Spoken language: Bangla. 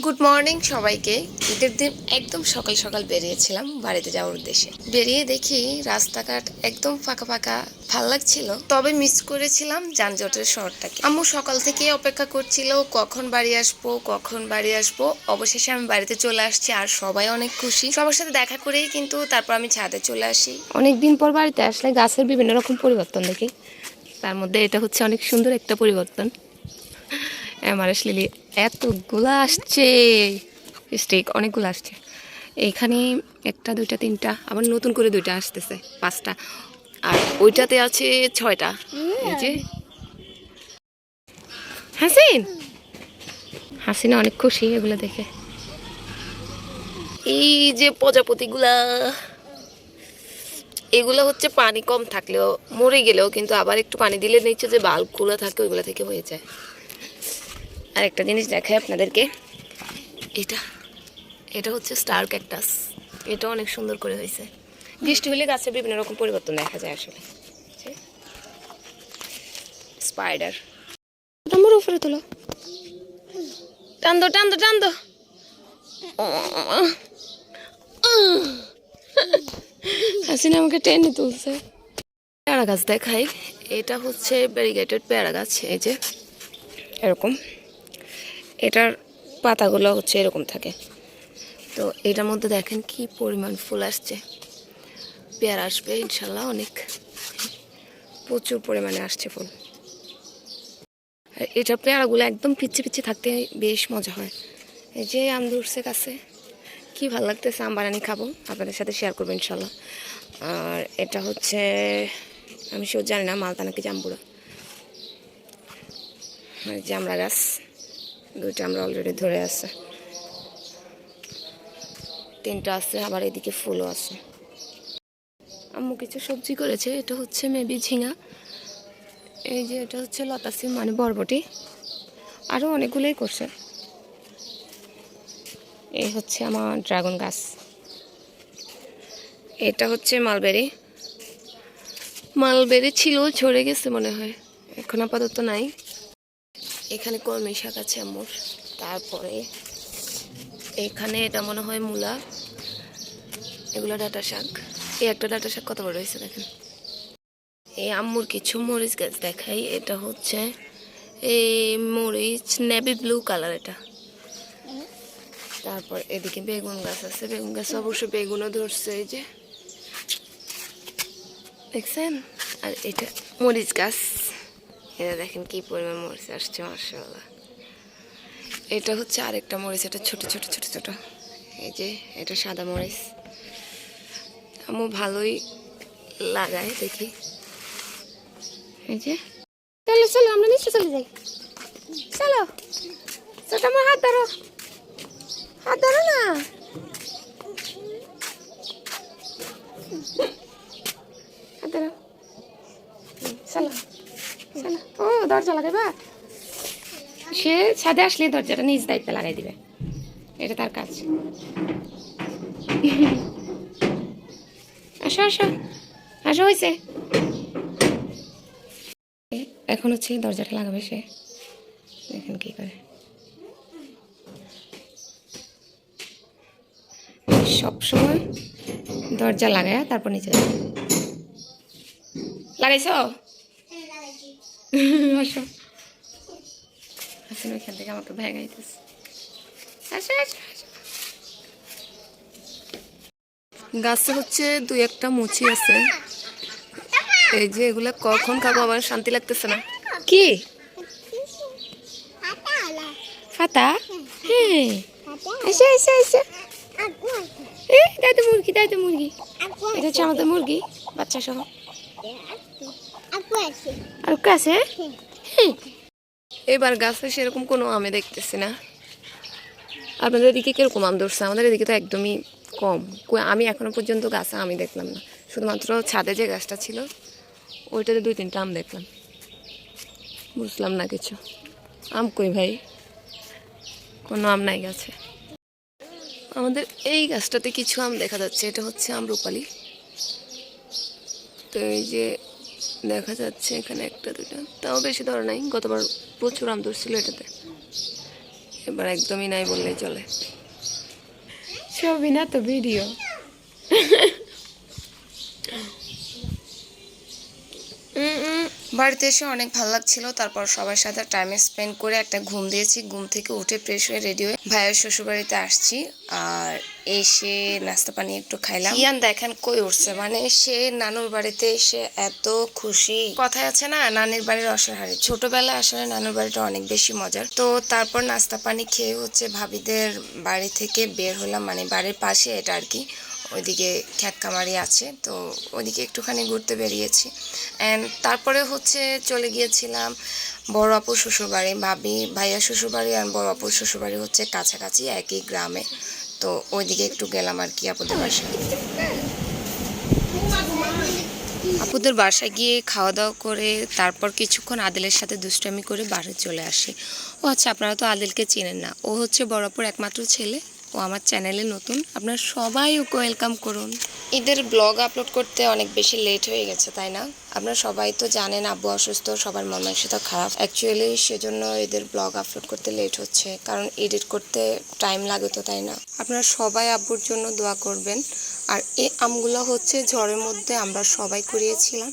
গুড মর্নিং সবাইকে। ঈদের দিন একদম সকাল সকাল বেরিয়েছিলাম বাড়িতে যাওয়ার উদ্দেশ্যে। বেরিয়ে দেখি রাস্তাঘাট একদম ফাঁকা ফাঁকা, ভাল লাগছিল। তবে মিস করেছিলাম যানজটের শহরটাকে। আম্মু সকাল থেকে অপেক্ষা করছিল কখন বাড়ি আসবো। অবশেষে আমি বাড়িতে চলে আসছি আর সবাই অনেক খুশি। সবার সাথে দেখা করেই কিন্তু তারপর আমি ছাদে চলে আসি। অনেকদিন পর বাড়িতে আসলে গাছের বিভিন্ন রকম পরিবর্তন দেখি, তার মধ্যে এটা হচ্ছে অনেক সুন্দর একটা পরিবর্তন। এমারেস লিলি এতগুলো আসছে, স্টিক অনেকগুলো আসছে। এইখানে একটা দুইটা তিনটা, আবার নতুন করে দুইটা আসতেছে, 5টা, আর ওইটাতে আছে 6টা। এই যে হাসিনা অনেক খুশি এগুলো দেখে। এই যে প্রজাপতিগুলা, এগুলো হচ্ছে পানি কম থাকলেও মরে গেলেও কিন্তু আবার একটু পানি দিলে নিচে যে বাল্বগুলো থাকে ওইগুলো থেকে হয়ে যায়। আর একটা জিনিস দেখাই আপনাদেরকে, এটা এটা হচ্ছে স্টার ক্যাকটাস। এটা অনেক সুন্দর করে হয়েছে। বৃষ্টি হলে গাছের বিভিন্ন রকম পরিবর্তন দেখা যায় আসলে। স্পাইডার আমার উপরে তোলো, টান দো টান দো টান দো। হাসিনা আমাকে টেনে তুলছে। পেয়ারা গাছ দেখাই, এটা হচ্ছে ব্যারিগেটেড পেয়ারা গাছ। এই যে এরকম, এটার পাতাগুলো হচ্ছে এরকম থাকে। তো এটার মধ্যে দেখেন কি পরিমাণ ফুল আসছে। পেয়ারা আসবে ইনশাল্লাহ, অনেক প্রচুর পরিমাণে আসছে ফুল। এটা পেয়ারাগুলো একদম পিচ্ছে পিচ্ছে থাকতে বেশ মজা হয়। এই যে আম ধরছে কাছে, কি ভালো লাগতেছে। আম বানানি খাবো, আপনাদের সাথে শেয়ার করবো ইনশাল্লাহ। আর এটা হচ্ছে আমি সেও জানি না মালতা নাকি জাম্বুরা। জামরা গাছ দুইটা আমরা অলরেডি ধরে আছে, 3টা আছে, আবার এদিকে ফুলও আছে। আম্মু কিছু সবজি করেছে, এটা হচ্ছে মেবি ঝিঙা। এই যে এটা হচ্ছে লতা সিম মানে বরবটি, আরও অনেকগুলোই করছে। এই হচ্ছে আমার ড্রাগন গাছ। এটা হচ্ছে মালবেরি ছিল, ঝরে গেছে মনে হয়, এখন আপাতত নাই। এখানে কলমি শাক আছে আম্মুর। তারপরে এখানে এটা মনে হয় মূলা, এগুলো ডাঁটা শাক। এই একটা ডাঁটা শাক কত বড় হয়েছে দেখেন। এই আম্মুর কিছু মরিচ গাছ দেখাই, এটা হচ্ছে এই মরিচ নেভি ব্লু কালার এটা। তারপর এদিকে বেগুন গাছ আছে, বেগুন গাছ অবশ্যই বেগুনও ধরছে, এই যে দেখছেন। আর এটা মরিচ গাছ, এটা দেখেন কি পরিমাণ মরিচ আসছে মাশাআল্লাহ। এটা হচ্ছে আরেকটা মরিচ, এটা ছোট ছোট ছোট ছোট। এই যে এটা সাদা মরিচ। আম্মু ভালোই লাগায় দেখি। এই যে চলো চলো আমরা নিচে চলে যাই, চলো ছোট আমার হাত ধরো, হাত ধরো না। হাত ধরো, চলো চলো। ও দরজা লাগাইবা, সে ছাদে আসলে দরজাটা নিজ দায়িত্বে লাগাই দিবে, এটা তার কাজ। আসো আসো আসো, হয়েছে। এখন হচ্ছে দরজাটা লাগাবে সে, দেখেন কি করে। সবসময় দরজা লাগায় তারপর নিচে লাগাইছ। আসো আসেন, ওইখান থেকে আমাকে ভেঙাইতেছে। আসো আসো আসো। গাছে হচ্ছে 2-1টা মুচি আছে। এই যে এগুলা কখন খাবো, আমার শান্তি লাগতেছে না। কি ফাতা? হ্যাঁ, এসে এসে এসে। তাই তো মুরগি, তাই তো মুরগি। এটা হচ্ছে আমাদের মুরগি বাচ্চা সহ। আর কাছে এবার গাছে সেরকম কোনো আমে দেখতেছি না। আপনাদের এদিকে কিরকম আম ধরছে? আমাদের এদিকে তো একদমই কম। আমি এখনো পর্যন্ত গাছে আমি দেখলাম না, শুধুমাত্র ছাদে যে গাছটা ছিল ওইটাতে 2-3টা আম দেখলাম। বুঝলাম না কিছু। আম কই ভাই? কোনো আম নাই গাছে। আমাদের এই গাছটাতে কিছু আম দেখা যাচ্ছে, এটা হচ্ছে আম্রপালি। তো এই যে দেখা যাচ্ছে এখানে 1-2টা, তাও বেশি ধরে নাই। গতবার প্রচুর আম ধরছিল এটাতে। এবার একদমই নাই বললেই চলে। ছবি না তো ভিডিও। বাড়িতে এসে অনেক ভালো লাগছিল। তারপর সবার সাথে টাইম স্পেন্ড করে একটা ঘুম দিয়েছি। ঘুম থেকে উঠে ফ্রেশ হয়ে রেডি হয়ে ভাইয়ের শ্বশুরবাড়িতে আসছি। আর এসে নাস্তা পানি একটু খাইলাম। ইয়ান দেখেন কই উঠছে, মানে সে নানুর বাড়িতে এসে এত খুশি। কথায় আছে না, নানির বাড়ির অসাহারি। ছোটবেলায় আসলে নানুর বাড়িটা অনেক বেশি মজার। তো তারপর নাস্তা পানি খেয়ে হচ্ছে ভাবিদের বাড়ি থেকে বের হলাম, মানে বাড়ির পাশে এটা আর কি। ওইদিকে খ্যাতকামারি আছে, তো ওইদিকে একটুখানি ঘুরতে বেরিয়েছি। অ্যান্ড তারপরে হচ্ছে চলে গিয়েছিলাম বড় আপুর শ্বশুরবাড়ি। ভাইয়া শ্বশুরবাড়ি আর বড় আপুর শ্বশুরবাড়ি হচ্ছে কাছাকাছি একই গ্রামে। তো ওইদিকে একটু গেলাম আর কি আপুদের বাসায়। আপুদের বাসায় গিয়ে খাওয়া দাওয়া করে তারপর কিছুক্ষণ আদিলের সাথে দুষ্টামি করে বাড়ি চলে আসি। ও আচ্ছা, আপনারা তো আদিলকে চেনেন না, ও হচ্ছে বড় আপুর একমাত্র ছেলে। ও আমার চ্যানেলে নতুন, আপনারা সবাই ওকে ওয়েলকাম করুন। ঈদের ব্লগ আপলোড করতে অনেক বেশি লেট হয়ে গেছে, তাই না? আপনারা সবাই তো জানেন আব্বু অসুস্থ, সবার মন মানসিকতা খারাপ। অ্যাকচুয়ালি সেজন্য ঈদের ব্লগ আপলোড করতে লেট হচ্ছে, কারণ এডিট করতে টাইম লাগে তো, তাই না? আপনারা সবাই আব্বুর জন্য দোয়া করবেন। আর এই আমগুলো হচ্ছে ঝড়ের মধ্যে আমরা সবাই কুড়িয়েছিলাম।